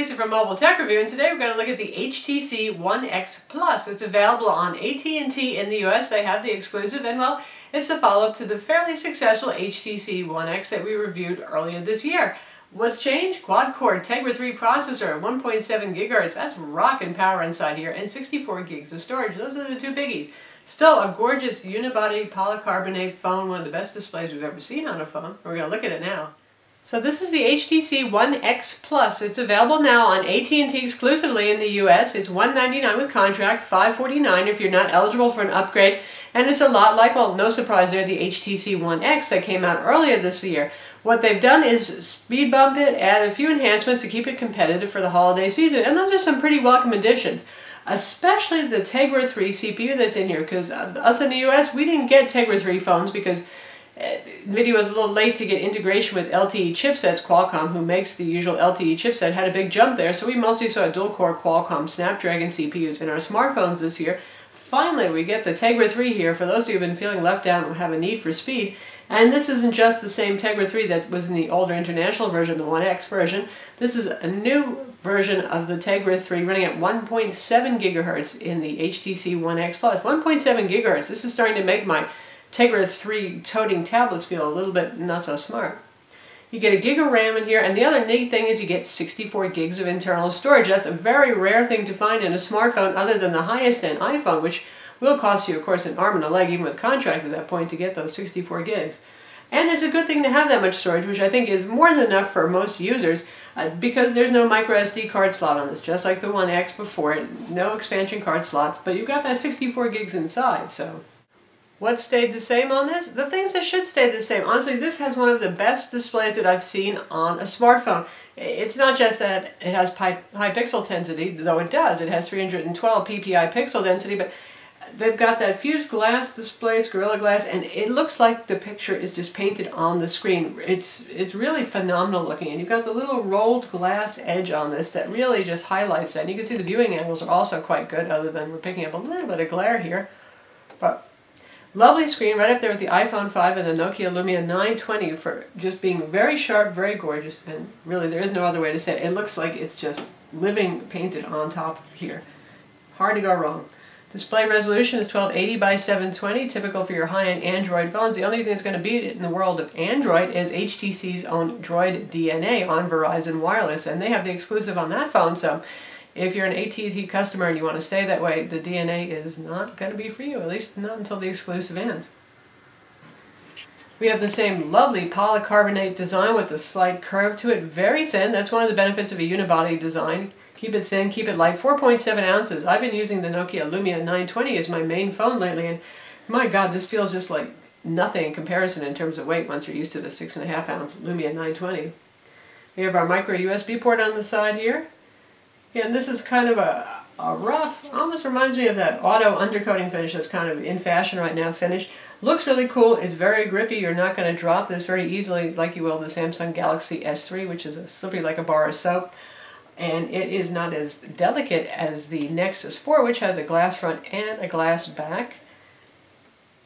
Lisa from Mobile Tech Review, and today we're going to look at the HTC One X Plus. It's available on AT&T in the US. They have the exclusive, and well, it's a follow-up to the fairly successful HTC One X that we reviewed earlier this year. What's changed? Quad-core Tegra 3 processor, 1.7 gigahertz. That's rockin' power inside here, and 64 gigs of storage. Those are the two biggies. Still a gorgeous unibody polycarbonate phone, one of the best displays we've ever seen on a phone. We're going to look at it now. So this is the HTC One X Plus. It's available now on AT&T exclusively in the US. It's $199 with contract, $549 if you're not eligible for an upgrade. And it's a lot like, well, no surprise there, the HTC One X that came out earlier this year. What they've done is speed bump it, add a few enhancements to keep it competitive for the holiday season. And those are some pretty welcome additions. Especially the Tegra 3 CPU that's in here, because us in the US, we didn't get Tegra 3 phones because NVIDIA was a little late to get integration with LTE chipsets. Qualcomm, who makes the usual LTE chipset, had a big jump there, so we mostly saw dual-core Qualcomm Snapdragon CPUs in our smartphones this year. Finally, we get the Tegra 3 here for those of you who have been feeling left out and have a need for speed. And this isn't just the same Tegra 3 that was in the older international version, the One X version. This is a new version of the Tegra 3 running at 1.7 gigahertz in the HTC One X Plus. 1.7 gigahertz. This is starting to make my Tegra 3 toting tablets feel a little bit not so smart. You get a gig of RAM in here, and the other neat thing is you get 64 gigs of internal storage. That's a very rare thing to find in a smartphone other than the highest end iPhone, which will cost you, of course, an arm and a leg, even with contract at that point, to get those 64 gigs. And it's a good thing to have that much storage, which I think is more than enough for most users, because there's no micro SD card slot on this, just like the One X before it. No expansion card slots, but you've got that 64 gigs inside, so. What stayed the same on this? The things that should stay the same. Honestly, this has one of the best displays that I've seen on a smartphone. It's not just that it has high pixel density, though it does. It has 312 ppi pixel density, but they've got that fused glass displays, Gorilla Glass, and it looks like the picture is just painted on the screen. It's really phenomenal looking, and you've got the little rolled glass edge on this that really just highlights that. And you can see the viewing angles are also quite good, other than we're picking up a little bit of glare here. But lovely screen, right up there with the iPhone 5 and the Nokia Lumia 920 for just being very sharp, very gorgeous, and really there is no other way to say it. It looks like it's just living painted on top here. Hard to go wrong. Display resolution is 1280 by 720, typical for your high-end Android phones. The only thing that's going to beat it in the world of Android is HTC's own Droid DNA on Verizon Wireless, and they have the exclusive on that phone, so if you're an AT&T customer and you want to stay that way, the DNA is not going to be for you, at least not until the exclusive ends. We have the same lovely polycarbonate design with a slight curve to it, very thin. That's one of the benefits of a unibody design. Keep it thin, keep it light, 4.7 ounces. I've been using the Nokia Lumia 920 as my main phone lately, and my God, this feels just like nothing in comparison in terms of weight once you're used to the 6.5 ounce Lumia 920. We have our micro USB port on the side here. Yeah, and this is kind of a rough, almost reminds me of that auto undercoating finish that's kind of in fashion right now finish. Looks really cool, it's very grippy, you're not going to drop this very easily like you will the Samsung Galaxy S3, which is slippery like a bar of soap. And it is not as delicate as the Nexus 4, which has a glass front and a glass back.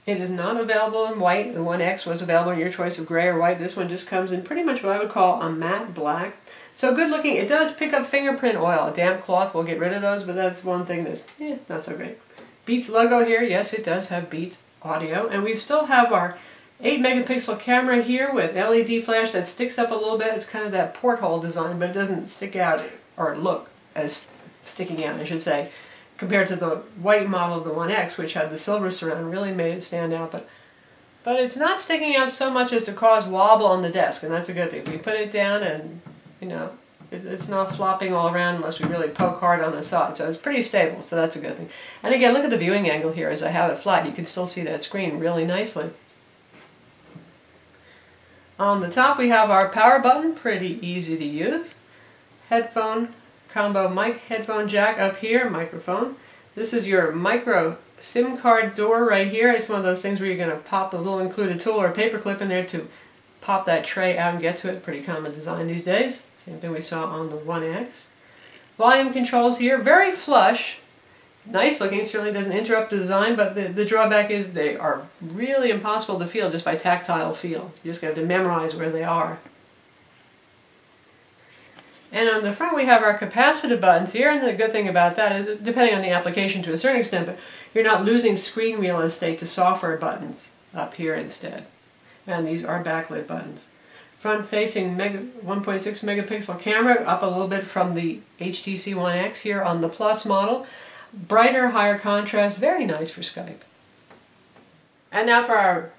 It is not available in white. The One X was available in your choice of gray or white. This one just comes in pretty much what I would call a matte black. So good looking. It does pick up fingerprint oil. A damp cloth will get rid of those, but that's one thing that's not so great. Beats logo here. Yes, it does have Beats audio. And we still have our 8 megapixel camera here with LED flash that sticks up a little bit. It's kind of that porthole design, but it doesn't stick out or look as sticking out, I should say, compared to the white model of the One X, which had the silver surround, really made it stand out. But it's not sticking out so much as to cause wobble on the desk, and that's a good thing. If we put it down and, you know, it's not flopping all around unless we really poke hard on the side. So it's pretty stable, so that's a good thing. And again, look at the viewing angle here. As I have it flat, you can still see that screen really nicely. On the top we have our power button, pretty easy to use. Headphone combo mic, headphone jack up here, microphone. This is your micro SIM card door right here. It's one of those things where you're going to pop the little included tool or paper clip in there to pop that tray out and get to it. Pretty common design these days. Same thing we saw on the One X. Volume controls here, very flush. Nice looking, certainly doesn't interrupt the design, but the drawback is they are really impossible to feel just by tactile feel. You just have to memorize where they are. And on the front we have our capacitive buttons here, and the good thing about that is, depending on the application to a certain extent, but you're not losing screen real estate to software buttons up here instead. And these are backlit buttons. Front-facing 1.6 megapixel camera, up a little bit from the HTC One X here on the Plus model. Brighter, higher contrast, very nice for Skype. And now for our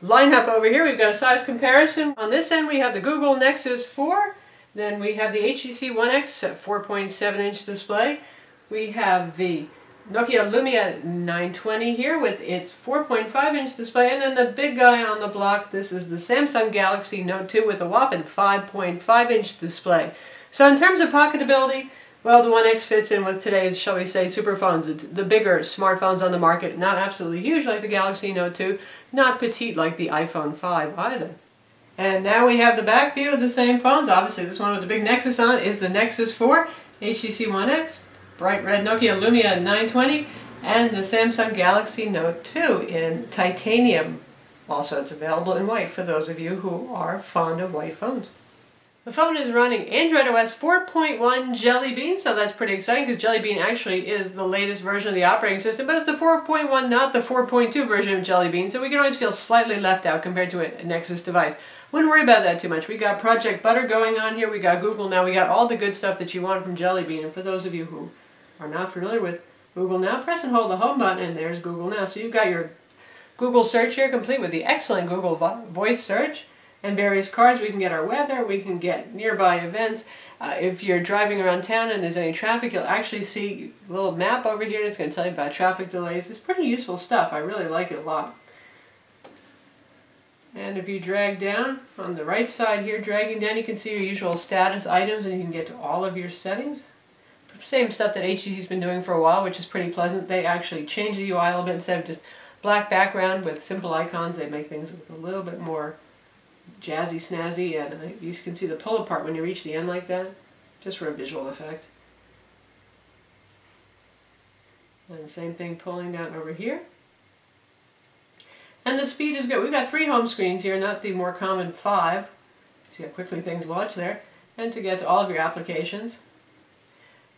lineup over here, we've got a size comparison. On this end we have the Google Nexus 4, then we have the HTC One X 4.7-inch display. We have the Nokia Lumia 920 here with its 4.5-inch display, and then the big guy on the block, this is the Samsung Galaxy Note 2 with a whopping 5.5-inch display. So in terms of pocketability, well, the One X fits in with today's, shall we say, super phones, the bigger smartphones on the market, not absolutely huge like the Galaxy Note 2, not petite like the iPhone 5 either. And now we have the back view of the same phones. Obviously this one with the big Nexus on is the Nexus 4, HTC One X, bright red Nokia Lumia 920, and the Samsung Galaxy Note 2 in titanium. Also, it's available in white for those of you who are fond of white phones. The phone is running Android OS 4.1 Jelly Bean, so that's pretty exciting because Jelly Bean actually is the latest version of the operating system, but it's the 4.1, not the 4.2 version of Jelly Bean, so we can always feel slightly left out compared to a Nexus device. Wouldn't worry about that too much. We got Project Butter going on here, we got Google Now, we got all the good stuff that you want from Jelly Bean, and for those of you who are not familiar with Google Now, press and hold the home button and there's Google Now. So you've got your Google search here complete with the excellent Google voice search and various cards. We can get our weather, we can get nearby events. If you're driving around town and there's any traffic, you'll actually see a little map over here that's going to tell you about traffic delays. It's pretty useful stuff. I really like it a lot. And if you drag down on the right side here, dragging down, you can see your usual status items and you can get to all of your settings. Same stuff that HTC's been doing for a while, which is pretty pleasant. They actually changed the UI a little bit. Instead of just black background with simple icons, they make things a little bit more jazzy, snazzy, and you can see the pull apart when you reach the end like that, just for a visual effect. And the same thing pulling down over here. And the speed is good. We've got 3 home screens here, not the more common 5. See how quickly things launch there. And to get to all of your applications.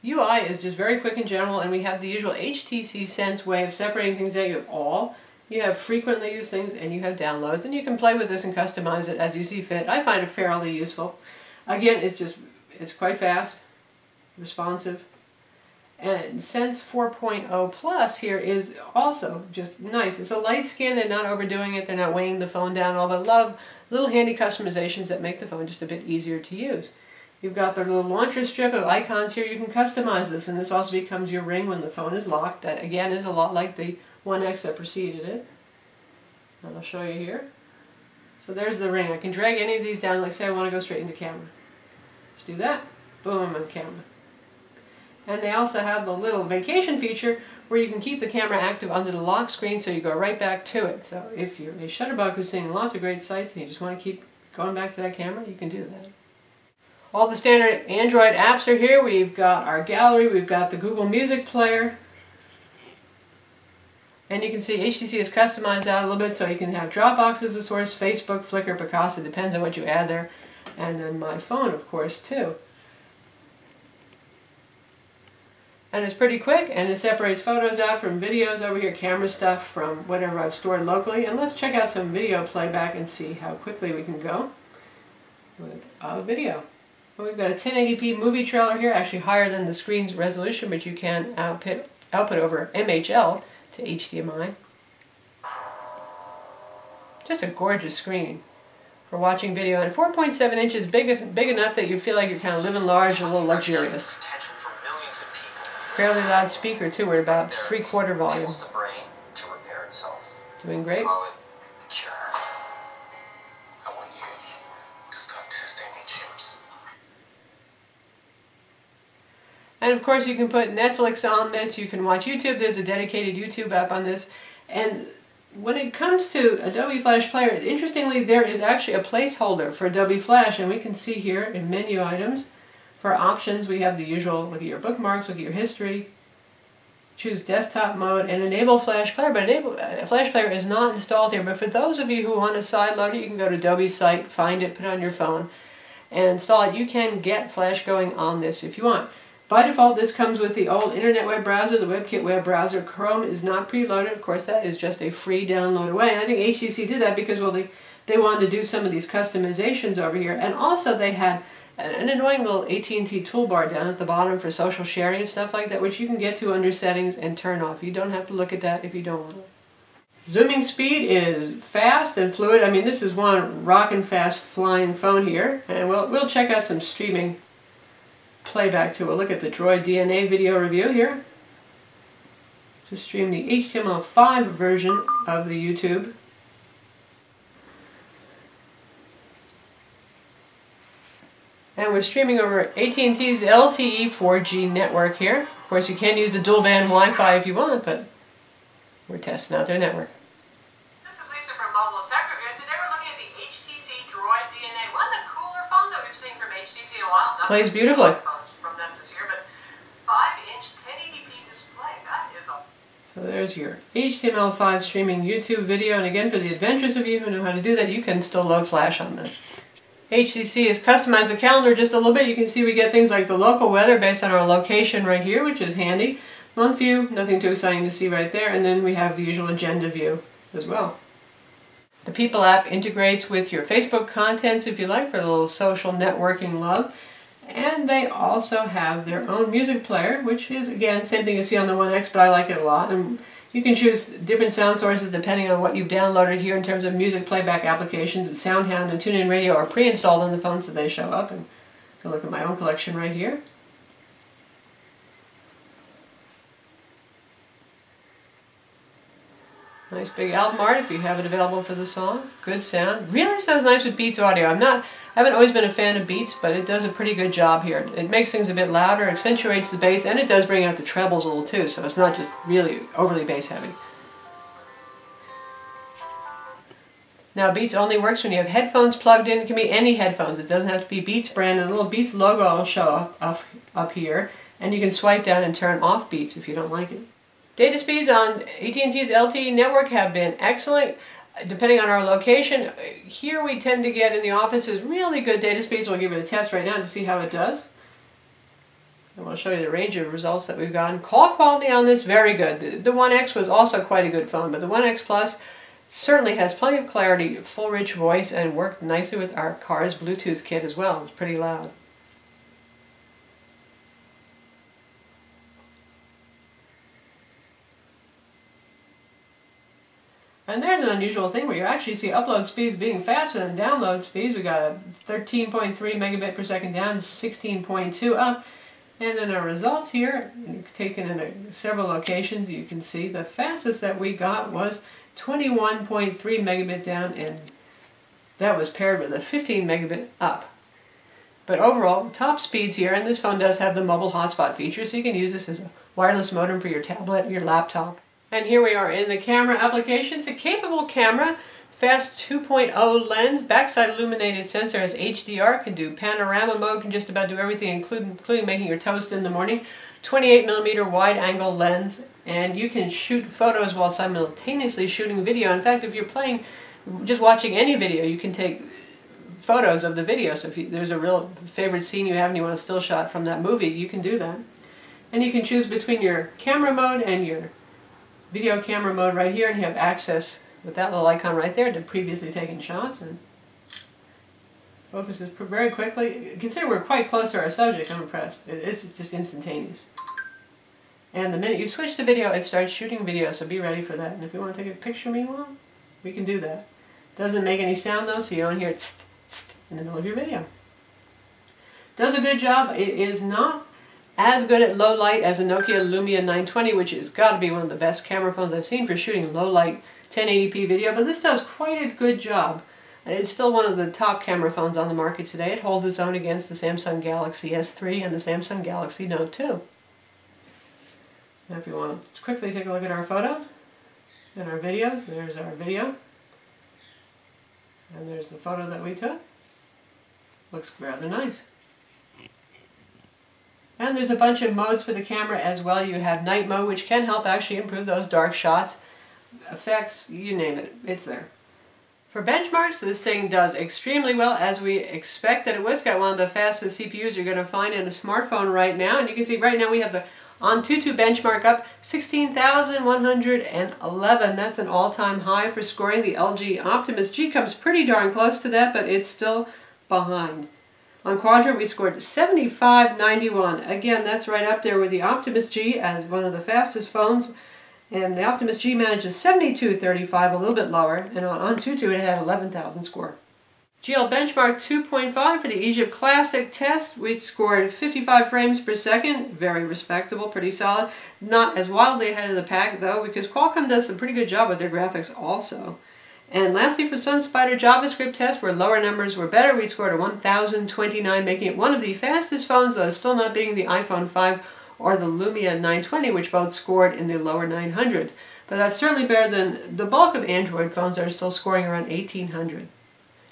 UI is just very quick in general, and we have the usual HTC Sense way of separating things out. You have all, you have frequently used things, and you have downloads, and you can play with this and customize it as you see fit. I find it fairly useful. Again, it's quite fast, responsive, and Sense 4.0 Plus here is also just nice. It's a light scan, they're not overdoing it, they're not weighing the phone down, all the love, little handy customizations that make the phone just a bit easier to use. You've got the little launcher strip of icons here. You can customize this, and this also becomes your ring when the phone is locked. That, again, is a lot like the One X that preceded it. And I'll show you here. So there's the ring. I can drag any of these down, like say I want to go straight into camera. Just do that. Boom, I'm on camera. And they also have the little vacation feature where you can keep the camera active under the lock screen so you go right back to it. So if you're a shutterbug who's seeing lots of great sights and you just want to keep going back to that camera, you can do that. All the standard Android apps are here. We've got our gallery, we've got the Google Music player. And you can see HTC has customized that a little bit so you can have Dropbox as a source, Facebook, Flickr, Picasa, depends on what you add there. And then my phone, of course, too. And it's pretty quick, and it separates photos out from videos over here, camera stuff from whatever I've stored locally. And let's check out some video playback and see how quickly we can go with a video. We've got a 1080p movie trailer here, actually higher than the screen's resolution, but you can output over MHL to HDMI. Just a gorgeous screen for watching video, and 4.7 inches, big enough that you feel like you're kind of living large, a little luxurious. Fairly loud speaker too, we're about 3/4 volume. Doing great. And of course you can put Netflix on this, you can watch YouTube, there's a dedicated YouTube app on this. And when it comes to Adobe Flash Player, interestingly there is actually a placeholder for Adobe Flash, and we can see here in menu items for options we have the usual, look at your bookmarks, look at your history, choose desktop mode and enable Flash Player, but Flash Player is not installed here. But for those of you who want to sideload it, you can go to Adobe's site, find it, put it on your phone. and install it, you can get Flash going on this if you want. By default, this comes with the old Internet Web Browser, the WebKit web browser. Chrome is not preloaded. Of course, that is just a free download away. And I think HTC did that because, well, they wanted to do some of these customizations over here. And also they had an annoying little AT&T toolbar down at the bottom for social sharing and stuff like that, which you can get to under settings and turn off. You don't have to look at that if you don't want to. Zooming speed is fast and fluid. I mean, this is one rockin' fast flying phone here. And we'll check out some streaming playback to a look at the Droid DNA video review here. To stream the HTML5 version of the YouTube. And we're streaming over AT&T's LTE 4G network here. Of course, you can use the dual band Wi-Fi if you want, but we're testing out their network. This is Lisa from Mobile Tech Review, and today we're looking at the HTC Droid DNA, one of the cooler phones that we've seen from HTC in a while. Plays beautifully. From them this year, but 5-inch 1080p display. That is a... So there's your HTML5 streaming YouTube video, and again, for the adventurous of you who know how to do that, you can still load Flash on this. HTC has customized the calendar just a little bit. You can see we get things like the local weather based on our location right here, which is handy. Month view, nothing too exciting to see right there, and then we have the usual agenda view as well. The People app integrates with your Facebook contents if you like for a little social networking love. And they also have their own music player, which is, again, same thing you see on the One X, but I like it a lot. And you can choose different sound sources depending on what you've downloaded here in terms of music playback applications. SoundHound and TuneIn Radio are pre-installed on the phone, so they show up. And you can look at my own collection right here. Nice big album art if you have it available for the song. Good sound. Really sounds nice with Beats audio. I haven't always been a fan of Beats, but it does a pretty good job here. It makes things a bit louder, accentuates the bass, and it does bring out the trebles a little too, so it's not just really overly bass heavy. Now Beats only works when you have headphones plugged in. It can be any headphones. It doesn't have to be Beats brand. And the little Beats logo will show up here, and you can swipe down and turn off Beats if you don't like it. Data speeds on AT&T's LTE network have been excellent, depending on our location. Here we tend to get in the offices really good data speeds. We'll give it a test right now to see how it does. And we'll show you the range of results that we've gotten. Call quality on this, very good. The One X was also quite a good phone, but the One X Plus certainly has plenty of clarity, full rich voice, and worked nicely with our car's Bluetooth kit as well. It's pretty loud. And there's an unusual thing where you actually see upload speeds being faster than download speeds. We got a 13.3 megabit per second down, 16.2 up. And in our results here, taken in several locations, you can see the fastest that we got was 21.3 megabit down, and that was paired with a 15 megabit up. But overall, top speeds here, and this phone does have the mobile hotspot feature, so you can use this as a wireless modem for your tablet, your laptop. And here we are in the camera applications. A capable camera, fast 2.0 lens, backside illuminated sensor has HDR, can do panorama mode, can just about do everything, including making your toast in the morning. 28mm wide angle lens, and you can shoot photos while simultaneously shooting video. In fact, if you're just watching any video, you can take photos of the video. So if there's a real favorite scene you have and you want a still shot from that movie, you can do that. And you can choose between your camera mode and your video camera mode right here, and you have access with that little icon right there to previously taken shots, and focuses very quickly. Consider we're quite close to our subject. I'm impressed. It's just instantaneous. And the minute you switch to video, it starts shooting video, so be ready for that. And if you want to take a picture meanwhile, we can do that. Doesn't make any sound though, so you don't hear it tst, tst in the middle of your video. Does a good job. It is not as good at low light as a Nokia Lumia 920, which has got to be one of the best camera phones I've seen for shooting low light 1080p video, but this does quite a good job. It's still one of the top camera phones on the market today. It holds its own against the Samsung Galaxy S3 and the Samsung Galaxy Note 2. Now if you want to quickly take a look at our photos and our videos, there's our video. And there's the photo that we took. Looks rather nice. And there's a bunch of modes for the camera as well. You have night mode, which can help actually improve those dark shots. Effects, you name it, it's there. For benchmarks, this thing does extremely well, as we expected it would. It's got one of the fastest CPUs you're going to find in a smartphone right now. And you can see right now we have the AnTuTu benchmark up 16,111. That's an all-time high for scoring. The LG Optimus G comes pretty darn close to that, but it's still behind. On Quadrant, we scored 7591. Again, that's right up there with the Optimus G as one of the fastest phones. And the Optimus G manages 7235, a little bit lower. And on AnTuTu, it had 11,000 score. GL Benchmark 2.5 for the Egypt Classic test. We scored 55 frames per second. Very respectable, pretty solid. Not as wildly ahead of the pack, though, because Qualcomm does a pretty good job with their graphics also. And lastly, for SunSpider JavaScript test, where lower numbers were better, we scored a 1029, making it one of the fastest phones, though still not being the iPhone 5 or the Lumia 920, which both scored in the lower 900s. But that's certainly better than the bulk of Android phones that are still scoring around 1800.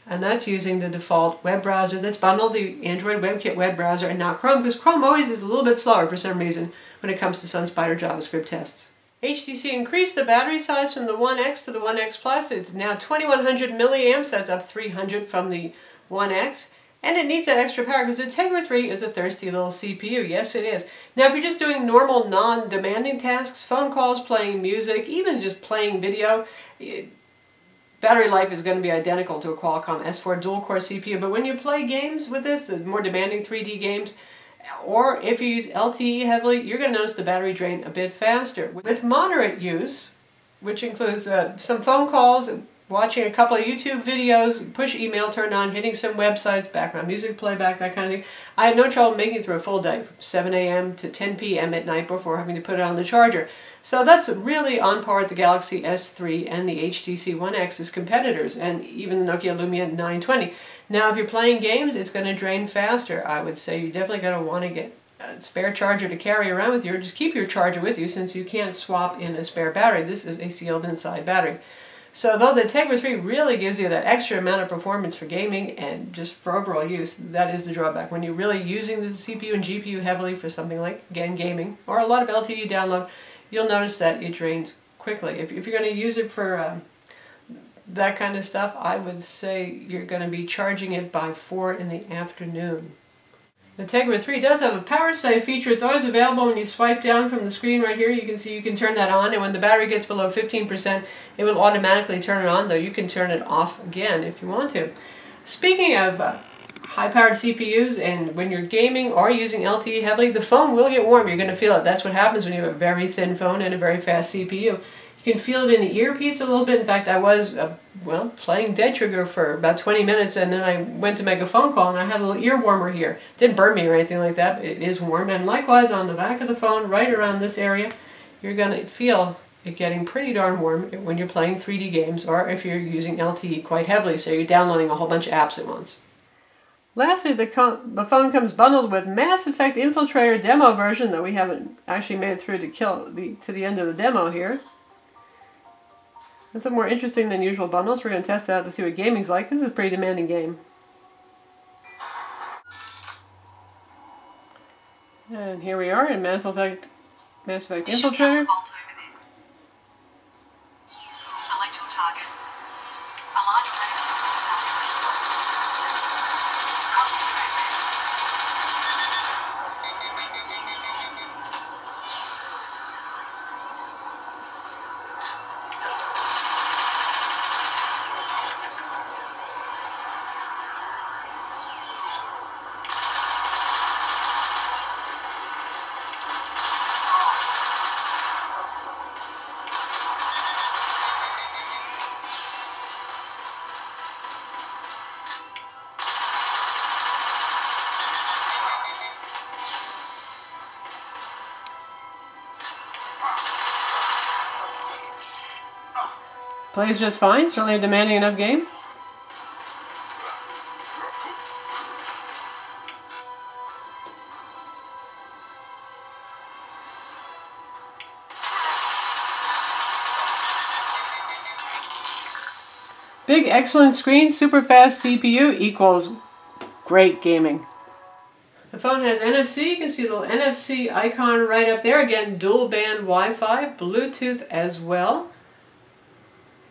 And that's using the default web browser that's bundled, the Android WebKit web browser, and not Chrome, because Chrome always is a little bit slower for some reason when it comes to SunSpider JavaScript tests. HTC increased the battery size from the One X to the One X Plus. It's now 2100 milliamps. That's up 300 from the One X. And it needs that extra power because the Tegra 3 is a thirsty little CPU. Yes, it is. Now, if you're just doing normal, non-demanding tasks, phone calls, playing music, even just playing video, battery life is going to be identical to a Qualcomm S4 dual-core CPU. But when you play games with this, the more demanding 3D games, or if you use LTE heavily, you're going to notice the battery drain a bit faster. With moderate use, which includes some phone calls, watching a couple of YouTube videos, push email turned on, hitting some websites, background music playback, that kind of thing, I had no trouble making it through a full day, from 7 a.m. to 10 p.m. at night before having to put it on the charger. So that's really on par with the Galaxy S3 and the HTC One X's competitors, and even the Nokia Lumia 920. Now, if you're playing games, it's going to drain faster. I would say you're definitely going to want to get a spare charger to carry around with you, or just keep your charger with you since you can't swap in a spare battery. This is a sealed inside battery. So though the Tegra 3 really gives you that extra amount of performance for gaming and just for overall use, that is the drawback. When you're really using the CPU and GPU heavily for something like, again, gaming, or a lot of LTE download, you'll notice that it drains quickly. If you're going to use it for that kind of stuff, I would say you're going to be charging it by 4 in the afternoon. The Tegra 3 does have a power save feature. It's always available when you swipe down from the screen right here. You can see you can turn that on, and when the battery gets below 15%, it will automatically turn it on, though you can turn it off again if you want to. Speaking of high-powered CPUs, and when you're gaming or using LTE heavily, the phone will get warm. You're going to feel it. That's what happens when you have a very thin phone and a very fast CPU. You can feel it in the earpiece a little bit. In fact, I was, well, playing Dead Trigger for about 20 minutes, and then I went to make a phone call, and I had a little ear warmer here. It didn't burn me or anything like that, but it is warm. And likewise, on the back of the phone, right around this area, you're going to feel it getting pretty darn warm when you're playing 3D games, or if you're using LTE quite heavily, so you're downloading a whole bunch of apps at once. Lastly, the phone comes bundled with Mass Effect Infiltrator demo version, though we haven't actually made it through to the end of the demo here. It's more interesting than usual bundles. We're going to test it out to see what gaming's like. This is a pretty demanding game. And here we are in Mass Effect Infiltrator. Select your target. Plays just fine, certainly a demanding enough game. Big excellent screen, super fast CPU equals great gaming. The phone has NFC. You can see the little NFC icon right up there. Again, dual band Wi-Fi, Bluetooth as well.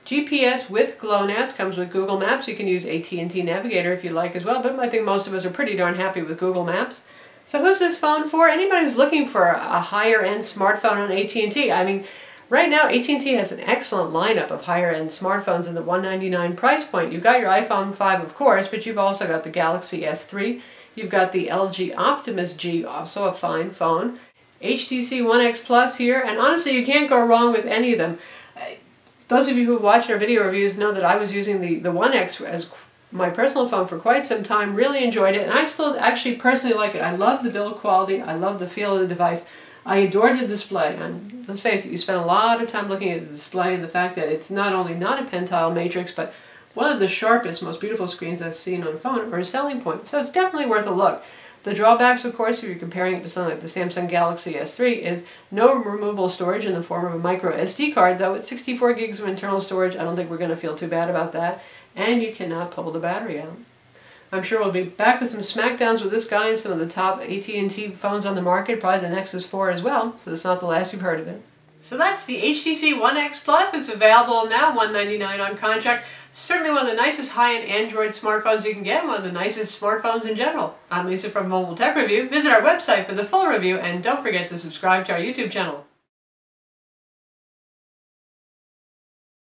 GPS with Glonass, comes with Google Maps. You can use AT&T Navigator if you like as well, but I think most of us are pretty darn happy with Google Maps. So who's this phone for? Anybody who's looking for a higher-end smartphone on AT&T. I mean, right now AT&T has an excellent lineup of higher-end smartphones in the $199 price point. You've got your iPhone 5, of course, but you've also got the Galaxy S3. You've got the LG Optimus G, also a fine phone. HTC One X Plus here, and honestly, you can't go wrong with any of them. Those of you who've watched our video reviews know that I was using the One X as my personal phone for quite some time, really enjoyed it, and I still actually personally like it. I love the build quality, I love the feel of the device, I adore the display, and let's face it, you spend a lot of time looking at the display and the fact that it's not only not a pentile matrix, but one of the sharpest, most beautiful screens I've seen on a phone, or a selling point, so it's definitely worth a look. The drawbacks, of course, if you're comparing it to something like the Samsung Galaxy S3, is no removable storage in the form of a micro SD card, though with 64 gigs of internal storage, I don't think we're going to feel too bad about that, and you cannot pull the battery out. I'm sure we'll be back with some smackdowns with this guy and some of the top AT&T phones on the market, probably the Nexus 4 as well, so it's not the last you've heard of it. So that's the HTC One X Plus. It's available now, $199 on contract. Certainly one of the nicest high-end Android smartphones you can get, one of the nicest smartphones in general. I'm Lisa from Mobile Tech Review. Visit our website for the full review, and don't forget to subscribe to our YouTube channel.